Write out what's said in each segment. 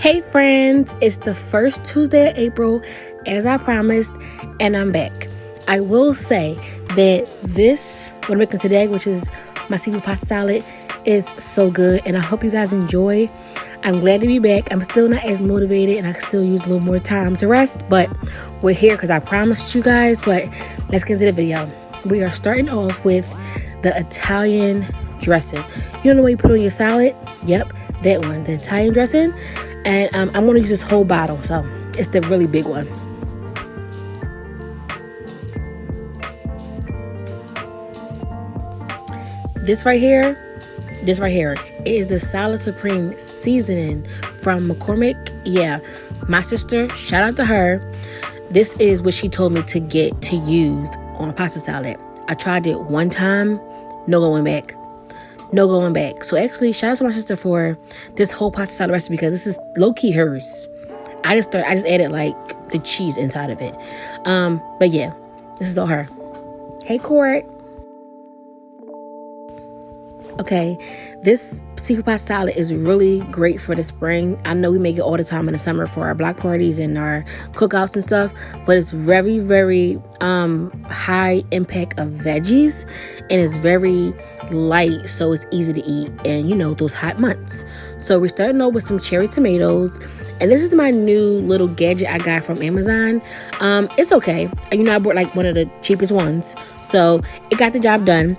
Hey friends, it's the first Tuesday of April as I promised, and I'm back. I will say that what I'm making today, which is my seafood pasta salad, is so good, and I hope you guys enjoy. I'm glad to be back. I'm still not as motivated, and I still use a little more time to rest, but we're here because I promised you guys. But let's get into the video. We are starting off with the Italian dressing. You know the way you put on your salad? Yep, that one, the Italian dressing. And I'm going to use this whole bottle, so it's the really big one. This right here is the Salad Supreme seasoning from McCormick. Yeah, my sister, shout out to her. This is what she told me to use on a pasta salad. I tried it one time, no going back. So actually, shout out to my sister for this whole pasta salad recipe because this is low-key hers. I just added like the cheese inside of it. But yeah, this is all her. Hey, Court. Okay, this seafood pasta salad is really great for the spring. I know we make it all the time in the summer for our block parties and our cookouts and stuff, but it's very, very high impact of veggies, and it's very light, so it's easy to eat, and you know, those hot months. So we're starting off with some cherry tomatoes, and this is my new little gadget I got from Amazon. It's okay. You know, I bought like one of the cheapest ones, so it got the job done.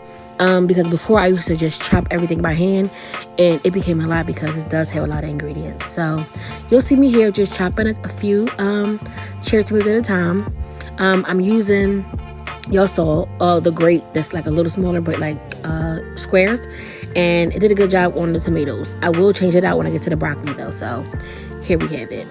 Because before I used to just chop everything by hand, and it became a lot because it does have a lot of ingredients. So you'll see me here just chopping a few cherry tomatoes at a time. I'm using, y'all saw the grate that's like a little smaller but like squares, and it did a good job on the tomatoes. I will change it out when I get to the broccoli though. So here we have it.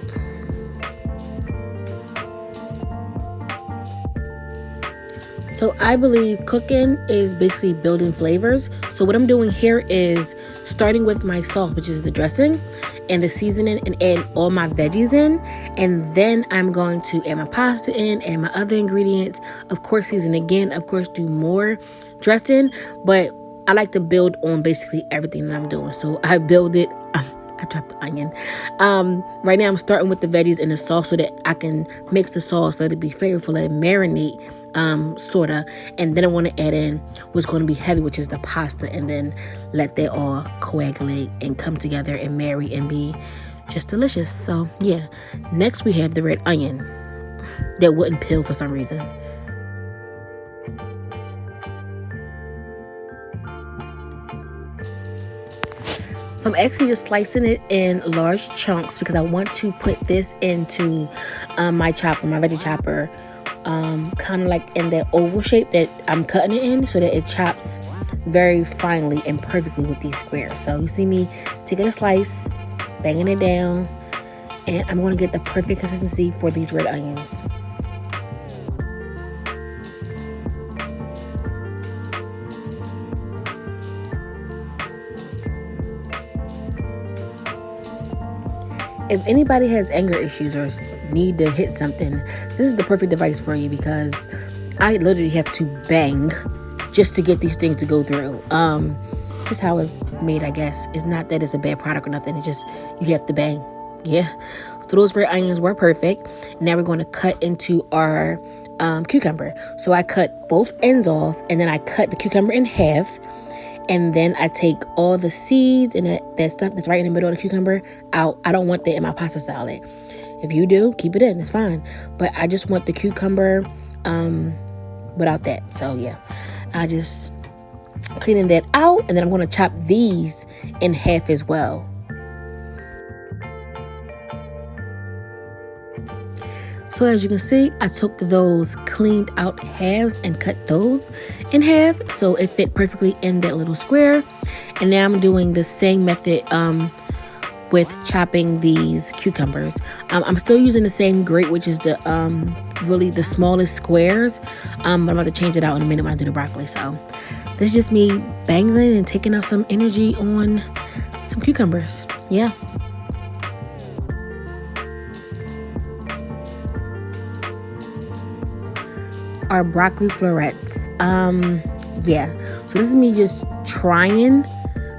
So I believe cooking is basically building flavors. So what I'm doing here is starting with my sauce, which is the dressing and the seasoning, and add all my veggies in. And then I'm going to add my pasta in and my other ingredients. Of course, season again. Of course, do more dressing. But I like to build on basically everything that I'm doing. So I build it. I dropped the onion. Right now I'm starting with the veggies and the sauce so that I can mix the sauce, let it be flavorful, let it marinate, sorta. And then I want to add in what's going to be heavy, which is the pasta, and then let that all coagulate and come together and marry and be just delicious. So yeah, next we have the red onion that wouldn't peel for some reason. So I'm actually just slicing it in large chunks because I want to put this into my veggie chopper, kind of like in that oval shape that I'm cutting it in, so that it chops very finely and perfectly with these squares. So you see me taking a slice, banging it down, and I'm going to get the perfect consistency for these red onions. If anybody has anger issues or need to hit something, this is the perfect device for you because I literally have to bang just to get these things to go through. Just how it's made, I guess. It's not that it's a bad product or nothing. It's just you have to bang. Yeah. So those red onions were perfect. Now we're going to cut into our cucumber. So I cut both ends off, and then I cut the cucumber in half. And then I take all the seeds and that stuff that's right in the middle of the cucumber out. I don't want that in my pasta salad. If you do, keep it in. It's fine. But I just want the cucumber without that. So, yeah. I just cleaning that out. And then I'm going to chop these in half as well. So as you can see, I took those cleaned out halves and cut those in half so it fit perfectly in that little square. And now I'm doing the same method with chopping these cucumbers. I'm still using the same grate, which is the really the smallest squares. I'm about to change it out in a minute when I do the broccoli. So this is just me banging and taking out some energy on some cucumbers. Yeah. Our broccoli florets. Yeah, so this is me just trying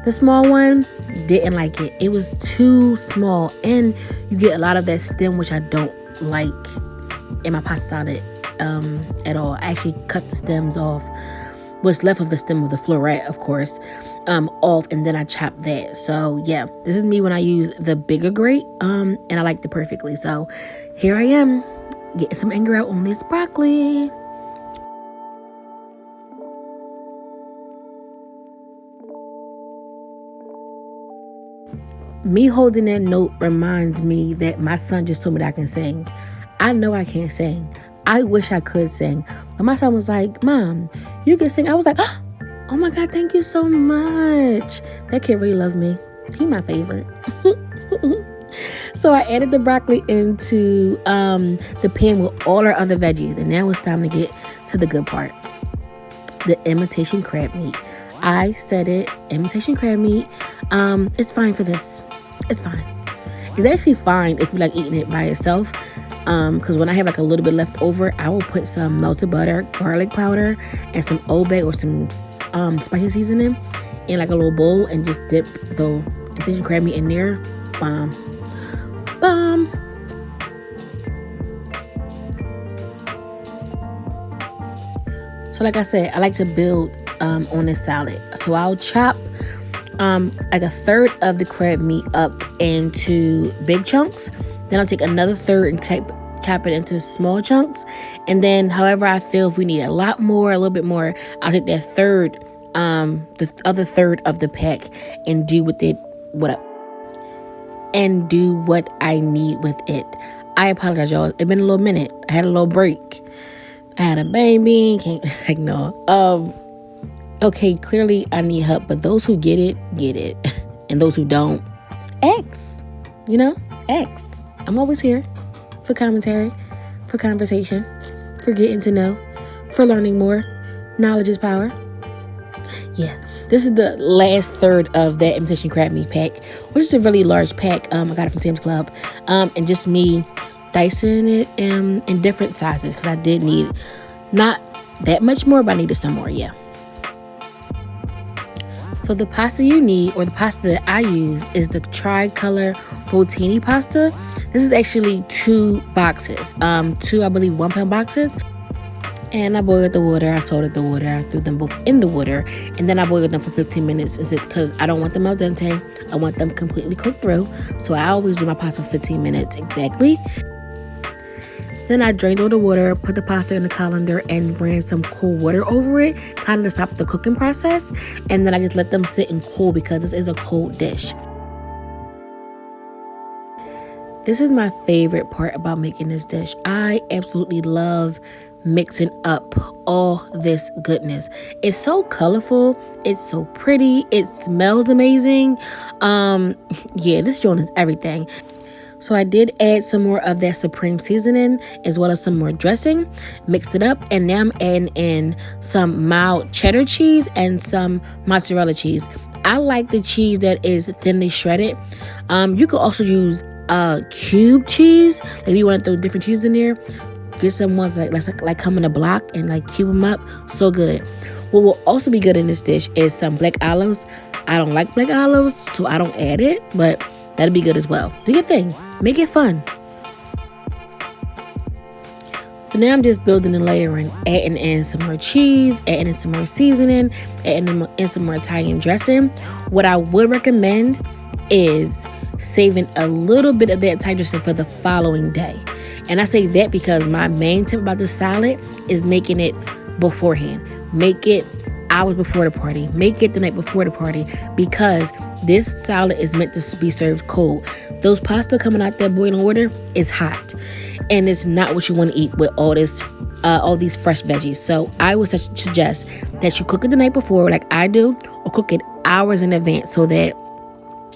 the small one, Didn't like it. It was too small, and you get a lot of that stem, which I don't like in my pasta salad at all. I actually cut the stems off, what's left of the stem of the floret, of course, off, and then I chop that. So yeah, this is me when I use the bigger grate, and I liked it perfectly. So here I am getting some anger out on this broccoli. Me holding that note reminds me that my son just told me that I can sing. I know I can't sing. I wish I could sing. But my son was like, Mom, you can sing. I was like, oh my God, thank you so much. That kid really loves me. He my favorite. So I added the broccoli into the pan with all our other veggies. And now it's time to get to the good part. The imitation crab meat. I said it, imitation crab meat. It's fine for this. It's fine. It's actually fine if you like eating it by itself. Because when I have like a little bit left over, I will put some melted butter, garlic powder, and some Old Bay or some spicy seasoning in like a little bowl and just dip the imitation crab meat in there. Bomb. So like I said, I like to build on this salad. So I'll chop like a third of the crab meat up into big chunks. Then I'll take another third and chop it into small chunks. And then however I feel, if we need a little bit more, I'll take that third, the other third of the pack and do with it what I need with it. I apologize, y'all. It's been a little minute. I had a little break. I had a baby. Can't like no. Okay, clearly I need help, but those who get it, get it. And those who don't, X. X. I'm always here for commentary, for conversation, for getting to know, for learning more. Knowledge is power. Yeah, this is the last third of that imitation crab meat pack, which is a really large pack. I got it from Sam's Club. And just me dicing it in different sizes because I did need not that much more, but I needed some more, yeah. So the pasta you need, or the pasta that I use, is the Tricolor rotini pasta. This is actually 2 boxes, 2, I believe, 1 pound boxes. And I boiled the water, I salted the water, I threw them both in the water, and then I boiled them for 15 minutes because I don't want them al dente. I want them completely cooked through. So I always do my pasta for 15 minutes exactly. Then I drained all the water, put the pasta in the colander, and ran some cool water over it, kind of to stop the cooking process. And then I just let them sit and cool because this is a cold dish. This is my favorite part about making this dish. I absolutely love mixing up all this goodness. It's so colorful. It's so pretty. It smells amazing. Yeah, this joint is everything. So I did add some more of that supreme seasoning as well as some more dressing, mixed it up, and now I'm adding in some mild cheddar cheese and some mozzarella cheese. I like the cheese that is thinly shredded. You could also use cube cheese. Like if you want to throw different cheeses in there, get some ones like come in a block and like cube them up. So good. What will also be good in this dish is some black olives. I don't like black olives, so I don't add it, but that'll be good as well. Do your thing. Make it fun. So now I'm just building and layering, adding in some more cheese, adding in some more seasoning, adding in some more Italian dressing. What I would recommend is saving a little bit of that Italian dressing for the following day. And I say that because my main tip about this salad is making it beforehand. Make it hours before the party. Make it the night before the party, because this salad is meant to be served cold. Those pasta coming out that boiling water is hot, and it's not what you want to eat with all these fresh veggies. So I would suggest that you cook it the night before, like I do, or cook it hours in advance so that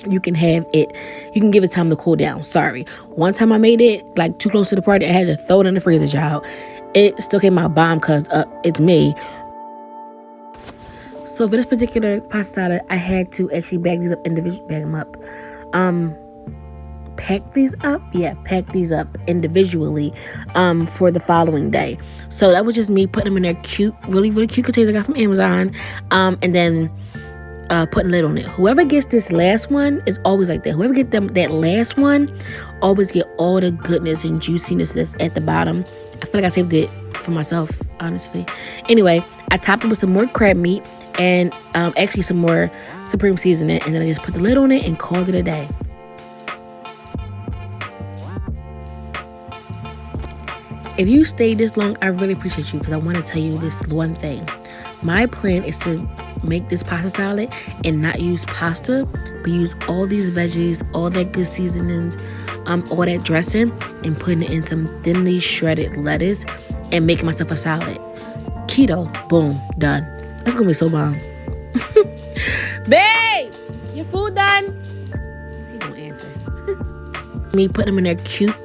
you can give it time to cool down. Sorry, one time I made it like too close to the party. I had to throw it in the freezer, child. It still came out bomb because it's me. So for this particular pasta salad, I had to actually pack these up individually for the following day. So that was just me putting them in their cute, really, really cute containers I got from Amazon. And then putting lid on it. Whoever gets this last one is always like that. Whoever gets that last one always get all the goodness and juiciness that's at the bottom. I feel like I saved it for myself, honestly. Anyway, I topped it with some more crab meat and actually some more supreme seasoning, and then I just put the lid on it and called it a day. If you stayed this long, I really appreciate you, because I want to tell you this one thing. My plan is to make this pasta salad and not use pasta, but use all these veggies, all that good seasonings, all that dressing, and putting it in some thinly shredded lettuce and making myself a salad. Keto, boom, done. That's gonna be so bomb. Babe, your food done? He gonna answer. Me putting them in there cute,